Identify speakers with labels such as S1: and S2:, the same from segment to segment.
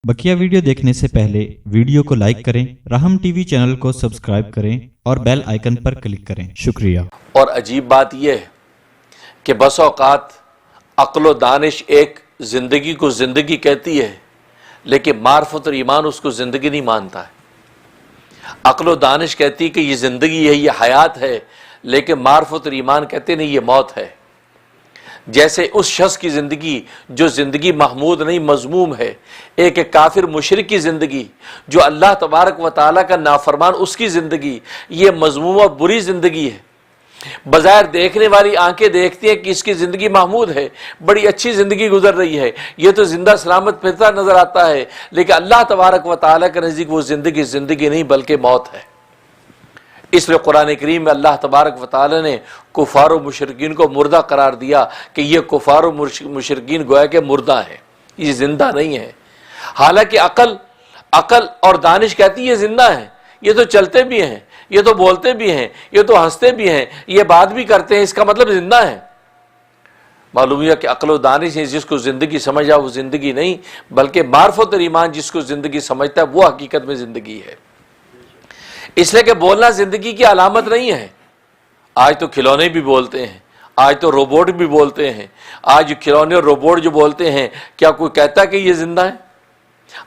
S1: बकिया video देखने से पहले वीडियो को लाइक करें, राहम टीवी चैनल को सब्सक्राइब करें और बेल आइकन पर क्लिक करें। शुक्रिया।
S2: और अजीब बात यह है कि बस औकात अक्ल व दानिश एक ज़िंदगी को ज़िंदगी कहती है, लेकिन मार्फत और ईमान उसको ज़िंदगी नहीं मानता है। अक्ल व दानिश कहती है कि ये ज़िंदगी है, ये हयात है, लेकिन मार्फत और ईमान कहते नहीं, ये मौत है। जैसे उस शख्स की ज़िंदगी जो ज़िंदगी महमूद नहीं मज़मूम है, एक काफिर मुशरिक की ज़िंदगी जो अल्लाह तबारक व तआला का नाफरमान उसकी ज़िंदगी ये मज़मूम और बुरी ज़िंदगी है। बज़ाहिर देखने वाली आंखें देखती हैं कि इसकी ज़िंदगी महमूद है, बड़ी अच्छी ज़िंदगी गुजर रही है, ये तो ज़िंदा सलामत फिरता नज़र आता है, लेकिन अल्लाह तबारक व तआला के नज़दीक वो ज़िंदगी ज़िंदगी नहीं बल्कि मौत है। इसलिए कुरान करीम में अल्लाह तबारक व तआला ने कुफार व मुशरिकीन को मुर्दा करार दिया कि ये कुफार व मुशरिकीन गोया के मुर्दा है, ये जिंदा नहीं है। हालांकि अकल और दानिश कहती है ये जिंदा है, ये तो चलते भी हैं, ये तो बोलते भी हैं, ये तो हंसते भी हैं, ये बात भी करते हैं, इसका मतलब जिंदा है। मालूम हुआ कि अक्ल व दानिश है जिसको जिंदगी समझा वो जिंदगी नहीं बल्कि मार्फत और ईमान जिसको जिंदगी समझता है वो हकीकत में जिंदगी है। इसलिए कि बोलना जिंदगी की अलामत नहीं है। आज तो खिलौने भी बोलते हैं, आज तो रोबोट भी बोलते हैं। आज खिलौने और रोबोट जो बोलते हैं, क्या कोई कहता है कि ये जिंदा है?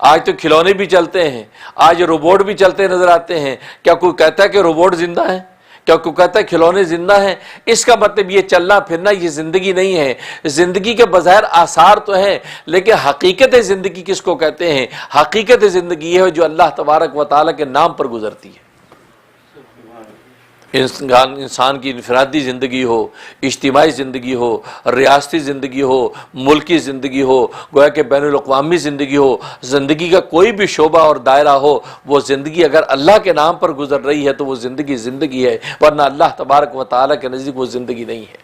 S2: आज तो खिलौने भी चलते हैं, आज रोबोट भी चलते नजर आते हैं, क्या कोई कहता है कि रोबोट जिंदा है? क्या कोई कहता है खिलौने जिंदा है? इसका मतलब ये चलना फिरना ये जिंदगी नहीं है। जिंदगी के बज़ाहिर आसार तो हैं, लेकिन हकीकत जिंदगी किसको कहते हैं? हकीकत जिंदगी है जो अल्लाह तबारक व तआला के नाम पर गुजरती है। इंसान की इनफरादी ज़िंदगी हो, इज्तिमाई ज़िंदगी हो, रियासती ज़िंदगी हो, मुल्की ज़िंदगी हो, गोया कि बैनुल अक़वामी ज़िंदगी हो, ज़िंदगी का कोई भी शोबा और दायरा हो, वो ज़िंदगी अगर अल्लाह के नाम पर गुजर रही है तो वो ज़िंदगी ज़िंदगी है, वरना अल्लाह तबारक व तआला के नज़दीक वो ज़िंदगी नहीं है।